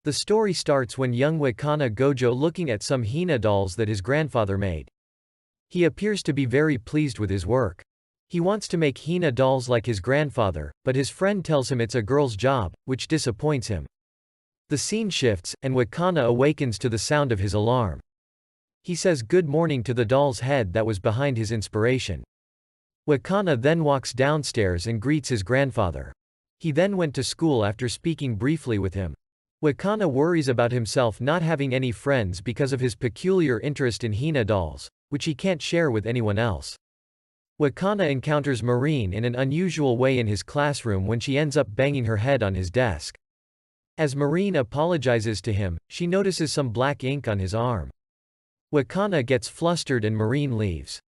The story starts when young Wakana Gojo looking at some Hina dolls that his grandfather made. He appears to be very pleased with his work. He wants to make Hina dolls like his grandfather, but his friend tells him it's a girl's job, which disappoints him. The scene shifts, and Wakana awakens to the sound of his alarm. He says good morning to the doll's head that was behind his inspiration. Wakana then walks downstairs and greets his grandfather. He then went to school after speaking briefly with him. Wakana worries about himself not having any friends because of his peculiar interest in Hina dolls, which he can't share with anyone else. Wakana encounters Marin in an unusual way in his classroom when she ends up banging her head on his desk. As Marin apologizes to him, she notices some black ink on his arm. Wakana gets flustered and Marin leaves.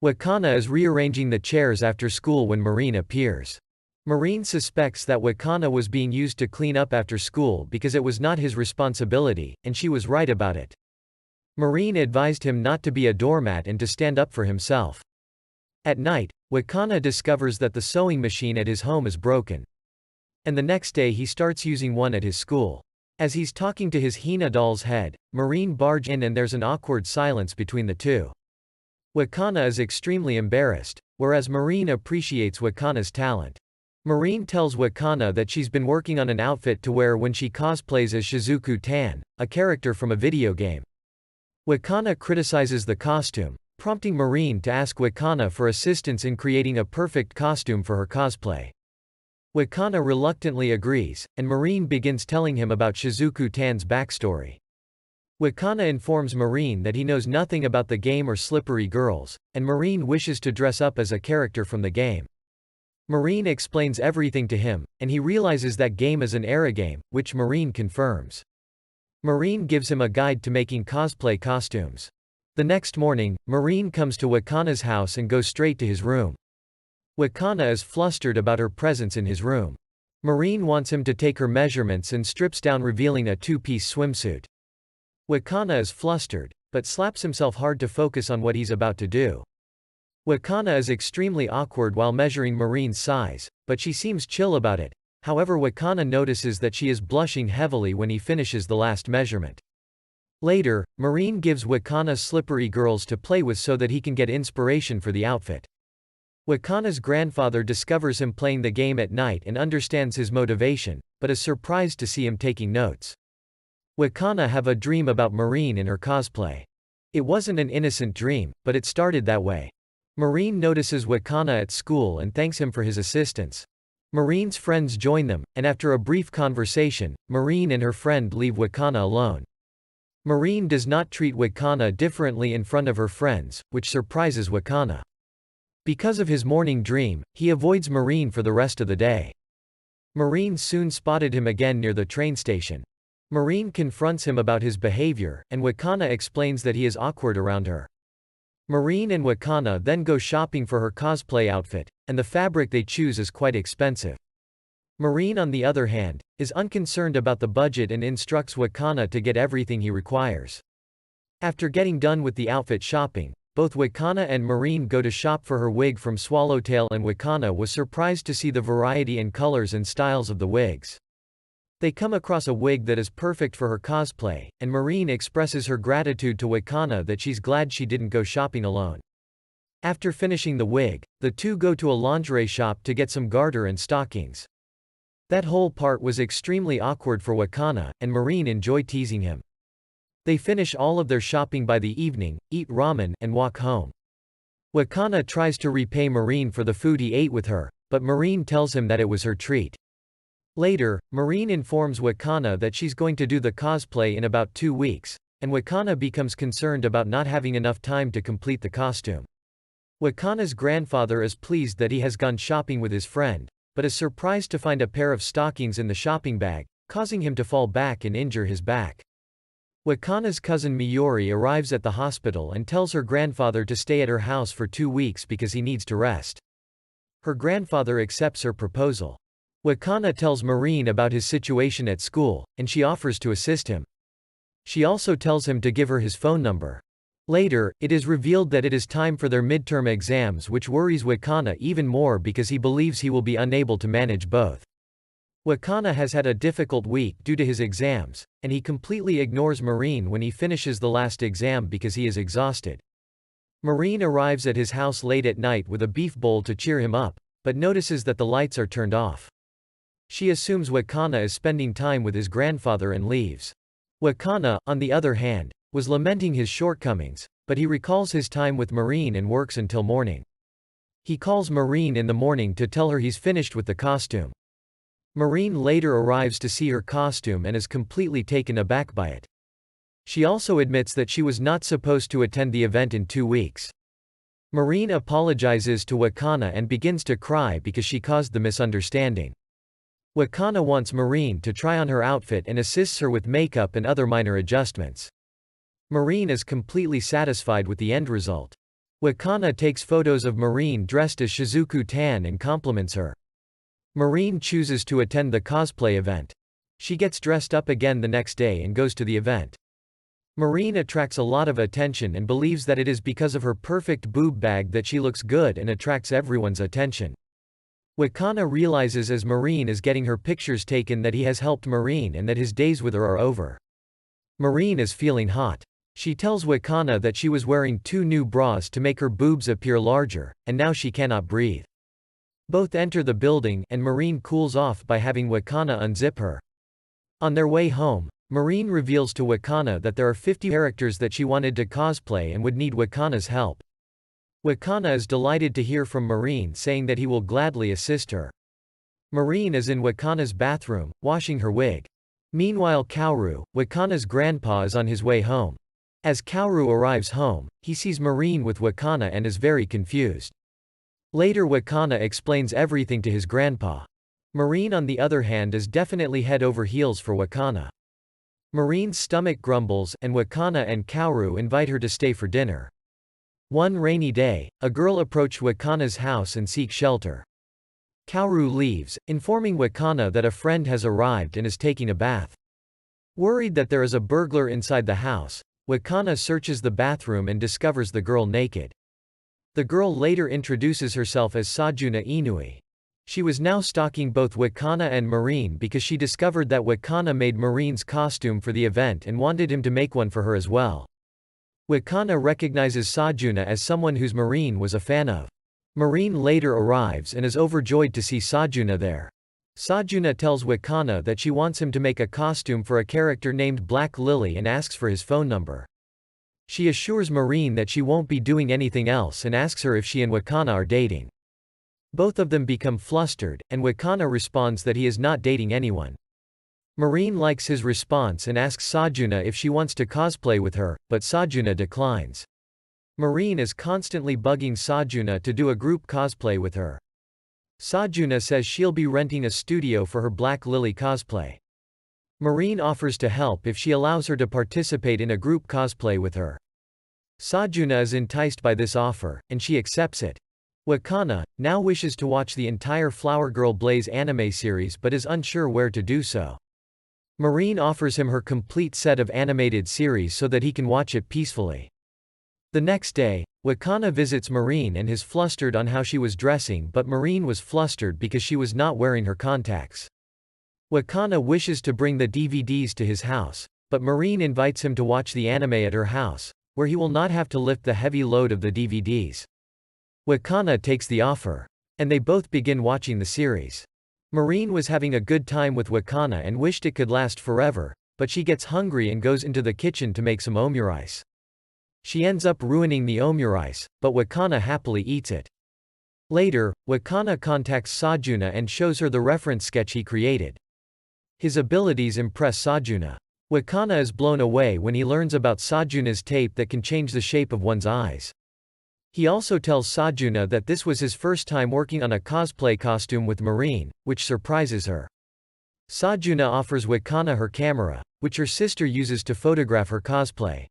Wakana is rearranging the chairs after school when Marin appears. Marin suspects that Wakana was being used to clean up after school because it was not his responsibility, and she was right about it. Marin advised him not to be a doormat and to stand up for himself. At night, Wakana discovers that the sewing machine at his home is broken. And the next day he starts using one at his school. As he's talking to his Hina doll's head, Marin barges in and there's an awkward silence between the two. Wakana is extremely embarrassed, whereas Marin appreciates Wakana's talent. Marin tells Wakana that she's been working on an outfit to wear when she cosplays as Shizuku Tan, a character from a video game. Wakana criticizes the costume, prompting Marin to ask Wakana for assistance in creating a perfect costume for her cosplay. Wakana reluctantly agrees, and Marin begins telling him about Shizuku Tan's backstory. Wakana informs Marin that he knows nothing about the game or slippery girls, and Marin wishes to dress up as a character from the game. Marin explains everything to him, and he realizes that game is an era game, which Marin confirms. Marin gives him a guide to making cosplay costumes. The next morning, Marin comes to Wakana's house and goes straight to his room. Wakana is flustered about her presence in his room. Marin wants him to take her measurements and strips down revealing a two-piece swimsuit. Wakana is flustered, but slaps himself hard to focus on what he's about to do. Wakana is extremely awkward while measuring Marin's size, but she seems chill about it. However, Wakana notices that she is blushing heavily when he finishes the last measurement. Later, Marin gives Wakana slippery girls to play with so that he can get inspiration for the outfit. Wakana's grandfather discovers him playing the game at night and understands his motivation, but is surprised to see him taking notes. Wakana have a dream about Marin in her cosplay. It wasn't an innocent dream, but it started that way. Marin notices Wakana at school and thanks him for his assistance. Marin's friends join them, and after a brief conversation, Marin and her friend leave Wakana alone. Marin does not treat Wakana differently in front of her friends, which surprises Wakana. Because of his morning dream, he avoids Marin for the rest of the day. Marin soon spotted him again near the train station. Marin confronts him about his behavior, and Wakana explains that he is awkward around her. Marin and Wakana then go shopping for her cosplay outfit, and the fabric they choose is quite expensive. Marin, on the other hand, is unconcerned about the budget and instructs Wakana to get everything he requires. After getting done with the outfit shopping, both Wakana and Marin go to shop for her wig from Swallowtail, and Wakana was surprised to see the variety and colors and styles of the wigs. They come across a wig that is perfect for her cosplay, and Marin expresses her gratitude to Wakana that she's glad she didn't go shopping alone. After finishing the wig, the two go to a lingerie shop to get some garter and stockings. That whole part was extremely awkward for Wakana, and Marin enjoyed teasing him. They finish all of their shopping by the evening, eat ramen, and walk home. Wakana tries to repay Marin for the food he ate with her, but Marin tells him that it was her treat. Later, Marin informs Wakana that she's going to do the cosplay in about 2 weeks, and Wakana becomes concerned about not having enough time to complete the costume. Wakana's grandfather is pleased that he has gone shopping with his friend, but is surprised to find a pair of stockings in the shopping bag, causing him to fall back and injure his back. Wakana's cousin Miyori arrives at the hospital and tells her grandfather to stay at her house for 2 weeks because he needs to rest. Her grandfather accepts her proposal. Wakana tells Marin about his situation at school, and she offers to assist him. She also tells him to give her his phone number. Later, it is revealed that it is time for their midterm exams, which worries Wakana even more because he believes he will be unable to manage both. Wakana has had a difficult week due to his exams, and he completely ignores Marin when he finishes the last exam because he is exhausted. Marin arrives at his house late at night with a beef bowl to cheer him up, but notices that the lights are turned off. She assumes Wakana is spending time with his grandfather and leaves. Wakana, on the other hand, was lamenting his shortcomings, but he recalls his time with Marin and works until morning. He calls Marin in the morning to tell her he's finished with the costume. Marin later arrives to see her costume and is completely taken aback by it. She also admits that she was not supposed to attend the event in 2 weeks. Marin apologizes to Wakana and begins to cry because she caused the misunderstanding. Wakana wants Marin to try on her outfit and assists her with makeup and other minor adjustments. Marin is completely satisfied with the end result. Wakana takes photos of Marin dressed as Shizuku Tan and compliments her. Marin chooses to attend the cosplay event. She gets dressed up again the next day and goes to the event. Marin attracts a lot of attention and believes that it is because of her perfect boob bag that she looks good and attracts everyone's attention. Wakana realizes as Marin is getting her pictures taken that he has helped Marin and that his days with her are over. Marin is feeling hot. She tells Wakana that she was wearing 2 new bras to make her boobs appear larger, and now she cannot breathe. Both enter the building, and Marin cools off by having Wakana unzip her. On their way home, Marin reveals to Wakana that there are 50 characters that she wanted to cosplay and would need Wakana's help. Wakana is delighted to hear from Marin saying that he will gladly assist her. Marin is in Wakana's bathroom, washing her wig. Meanwhile Kaoru, Wakana's grandpa, is on his way home. As Kaoru arrives home, he sees Marin with Wakana and is very confused. Later Wakana explains everything to his grandpa. Marin on the other hand is definitely head over heels for Wakana. Marin's stomach grumbles, and Wakana and Kaoru invite her to stay for dinner. One rainy day, a girl approached Wakana's house and seeks shelter. Kaoru leaves, informing Wakana that a friend has arrived and is taking a bath. Worried that there is a burglar inside the house, Wakana searches the bathroom and discovers the girl naked. The girl later introduces herself as Sajuna Inui. She was now stalking both Wakana and Marin because she discovered that Wakana made Marin's costume for the event and wanted him to make one for her as well. Wakana recognizes Sajuna as someone whose Marin was a fan of. Marin later arrives and is overjoyed to see Sajuna there. Sajuna tells Wakana that she wants him to make a costume for a character named Black Lily and asks for his phone number. She assures Marin that she won't be doing anything else and asks her if she and Wakana are dating. Both of them become flustered, and Wakana responds that he is not dating anyone. Marin likes his response and asks Sajuna if she wants to cosplay with her, but Sajuna declines. Marin is constantly bugging Sajuna to do a group cosplay with her. Sajuna says she'll be renting a studio for her Black Lily cosplay. Marin offers to help if she allows her to participate in a group cosplay with her. Sajuna is enticed by this offer, and she accepts it. Wakana now wishes to watch the entire Flower Girl Blaze anime series but is unsure where to do so. Marin offers him her complete set of animated series so that he can watch it peacefully. The next day, Wakana visits Marin and is flustered on how she was dressing, but Marin was flustered because she was not wearing her contacts. Wakana wishes to bring the DVDs to his house, but Marin invites him to watch the anime at her house, where he will not have to lift the heavy load of the DVDs. Wakana takes the offer, and they both begin watching the series. Marin was having a good time with Wakana and wished it could last forever, but she gets hungry and goes into the kitchen to make some omurice. She ends up ruining the omurice, but Wakana happily eats it. Later, Wakana contacts Sajuna and shows her the reference sketch he created. His abilities impress Sajuna. Wakana is blown away when he learns about Sajuna's tape that can change the shape of one's eyes. He also tells Sajuna that this was his first time working on a cosplay costume with Marin, which surprises her. Sajuna offers Wakana her camera, which her sister uses to photograph her cosplay.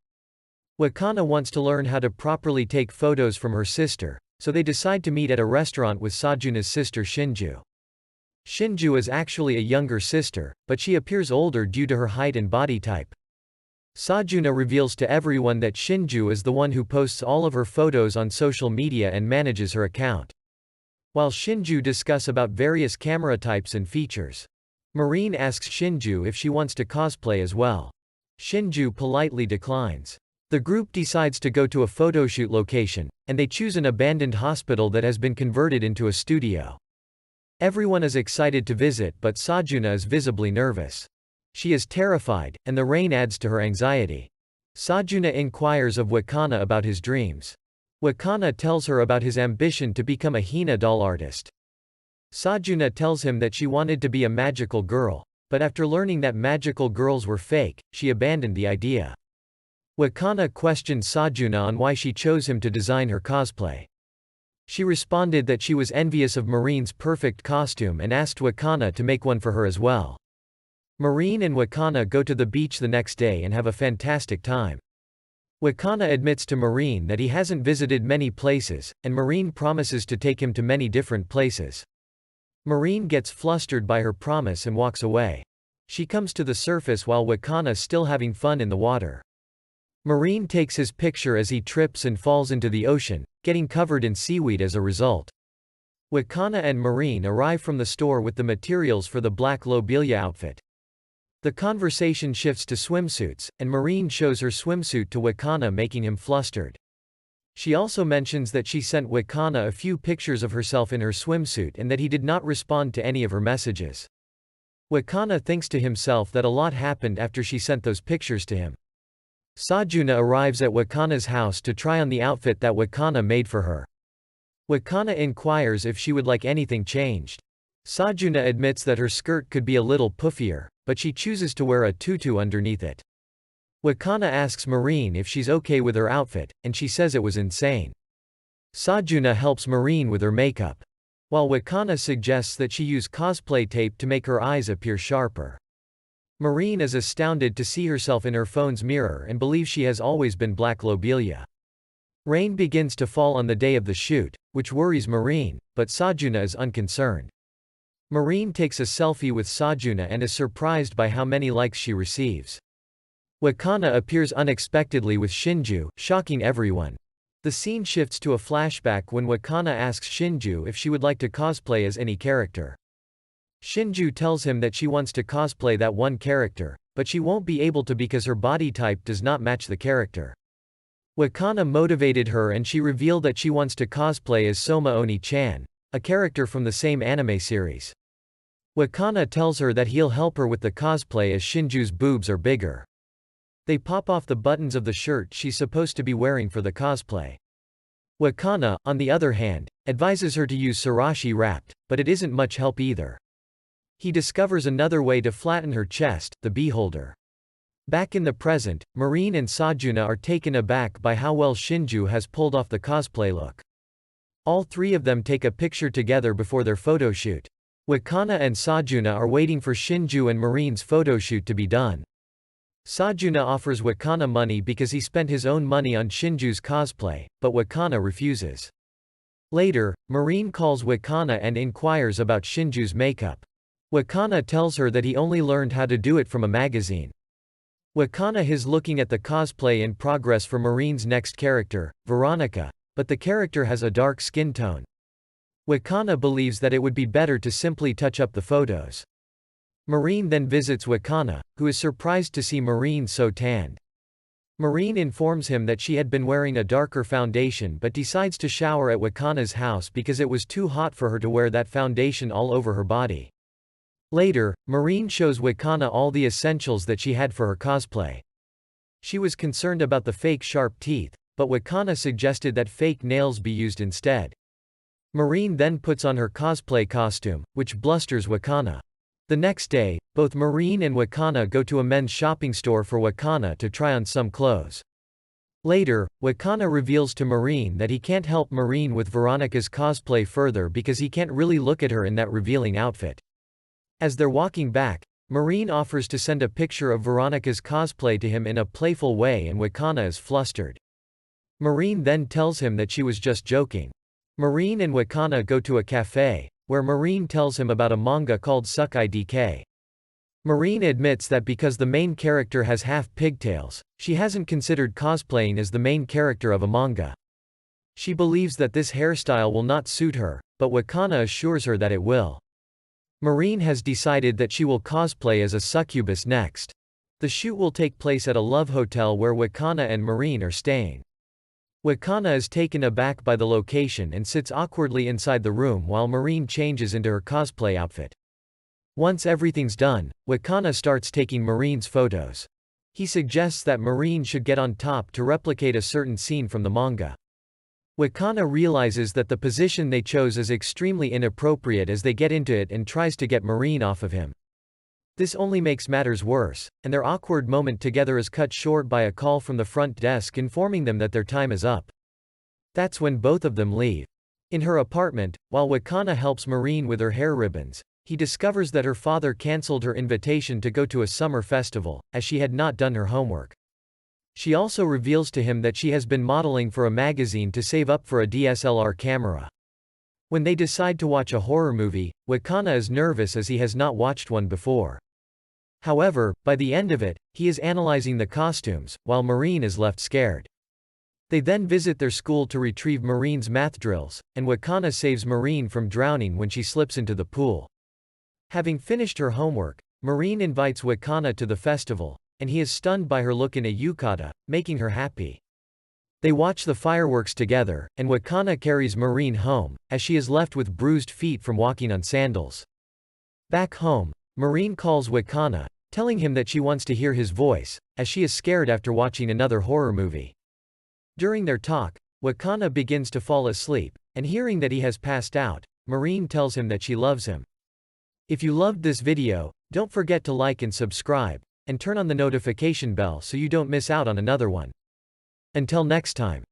Wakana wants to learn how to properly take photos from her sister, so they decide to meet at a restaurant with Sajuna's sister Shinju. Shinju is actually a younger sister, but she appears older due to her height and body type. Sajuna reveals to everyone that Shinju is the one who posts all of her photos on social media and manages her account. While Shinju discuss about various camera types and features. Marin asks Shinju if she wants to cosplay as well. Shinju politely declines. The group decides to go to a photoshoot location, and they choose an abandoned hospital that has been converted into a studio. Everyone is excited to visit, but Sajuna is visibly nervous. She is terrified, and the rain adds to her anxiety. Sajuna inquires of Wakana about his dreams. Wakana tells her about his ambition to become a Hina doll artist. Sajuna tells him that she wanted to be a magical girl, but after learning that magical girls were fake, she abandoned the idea. Wakana questioned Sajuna on why she chose him to design her cosplay. She responded that she was envious of Marin's perfect costume and asked Wakana to make one for her as well. Marin and Wakana go to the beach the next day and have a fantastic time. Wakana admits to Marin that he hasn't visited many places, and Marin promises to take him to many different places. Marin gets flustered by her promise and walks away. She comes to the surface while Wakana still having fun in the water. Marin takes his picture as he trips and falls into the ocean, getting covered in seaweed as a result. Wakana and Marin arrive from the store with the materials for the black lobelia outfit. The conversation shifts to swimsuits, and Marin shows her swimsuit to Wakana, making him flustered. She also mentions that she sent Wakana a few pictures of herself in her swimsuit and that he did not respond to any of her messages. Wakana thinks to himself that a lot happened after she sent those pictures to him. Sajuna arrives at Wakana's house to try on the outfit that Wakana made for her. Wakana inquires if she would like anything changed. Sajuna admits that her skirt could be a little puffier, but she chooses to wear a tutu underneath it. Wakana asks Marin if she's okay with her outfit, and she says it was insane. Sajuna helps Marin with her makeup, while Wakana suggests that she use cosplay tape to make her eyes appear sharper. Marin is astounded to see herself in her phone's mirror and believes she has always been black lobelia. Rain begins to fall on the day of the shoot, which worries Marin, but Sajuna is unconcerned. Marin takes a selfie with Sajuna and is surprised by how many likes she receives. Wakana appears unexpectedly with Shinju, shocking everyone. The scene shifts to a flashback when Wakana asks Shinju if she would like to cosplay as any character. Shinju tells him that she wants to cosplay that one character, but she won't be able to because her body type does not match the character. Wakana motivated her and she revealed that she wants to cosplay as Soma Oni-chan, a character from the same anime series. Wakana tells her that he'll help her with the cosplay as Shinju's boobs are bigger. They pop off the buttons of the shirt she's supposed to be wearing for the cosplay. Wakana, on the other hand, advises her to use sriracha wrapped, but it isn't much help either. He discovers another way to flatten her chest, the beholder. Back in the present, Marin and Sajuna are taken aback by how well Shinju has pulled off the cosplay look. All three of them take a picture together before their photoshoot. Wakana and Sajuna are waiting for Shinju and Marin's photoshoot to be done. Sajuna offers Wakana money because he spent his own money on Shinju's cosplay, but Wakana refuses. Later, Marin calls Wakana and inquires about Shinju's makeup. Wakana tells her that he only learned how to do it from a magazine. Wakana is looking at the cosplay in progress for Marin's next character, Veronica, but the character has a dark skin tone. Wakana believes that it would be better to simply touch up the photos. Marin then visits Wakana, who is surprised to see Marin so tanned. Marin informs him that she had been wearing a darker foundation but decides to shower at Wakana's house because it was too hot for her to wear that foundation all over her body. Later, Marin shows Wakana all the essentials that she had for her cosplay. She was concerned about the fake sharp teeth, but Wakana suggested that fake nails be used instead. Marin then puts on her cosplay costume, which blusters Wakana. The next day, both Marin and Wakana go to a men's shopping store for Wakana to try on some clothes. Later, Wakana reveals to Marin that he can't help Marin with Veronica's cosplay further because he can't really look at her in that revealing outfit. As they're walking back, Marin offers to send a picture of Veronica's cosplay to him in a playful way and Wakana is flustered. Marin then tells him that she was just joking. Marin and Wakana go to a cafe, where Marin tells him about a manga called Sukai DK. Marin admits that because the main character has half pigtails, she hasn't considered cosplaying as the main character of a manga. She believes that this hairstyle will not suit her, but Wakana assures her that it will. Marin has decided that she will cosplay as a succubus next. The shoot will take place at a love hotel where Wakana and Marin are staying. Wakana is taken aback by the location and sits awkwardly inside the room while Marin changes into her cosplay outfit. Once everything's done, Wakana starts taking Marin's photos. He suggests that Marin should get on top to replicate a certain scene from the manga. Wakana realizes that the position they chose is extremely inappropriate as they get into it and tries to get Marin off of him. This only makes matters worse, and their awkward moment together is cut short by a call from the front desk informing them that their time is up. That's when both of them leave. In her apartment, while Wakana helps Marin with her hair ribbons, he discovers that her father cancelled her invitation to go to a summer festival, as she had not done her homework. She also reveals to him that she has been modeling for a magazine to save up for a DSLR camera. When they decide to watch a horror movie, Wakana is nervous as he has not watched one before. However, by the end of it, he is analyzing the costumes, while Marin is left scared. They then visit their school to retrieve Marin's math drills, and Wakana saves Marin from drowning when she slips into the pool. Having finished her homework, Marin invites Wakana to the festival, and he is stunned by her look in a yukata, making her happy. They watch the fireworks together, and Wakana carries Marin home, as she is left with bruised feet from walking on sandals. Back home, Marin calls Wakana, telling him that she wants to hear his voice, as she is scared after watching another horror movie. During their talk, Wakana begins to fall asleep, and hearing that he has passed out, Marin tells him that she loves him. If you loved this video, don't forget to like and subscribe, and turn on the notification bell so you don't miss out on another one. Until next time.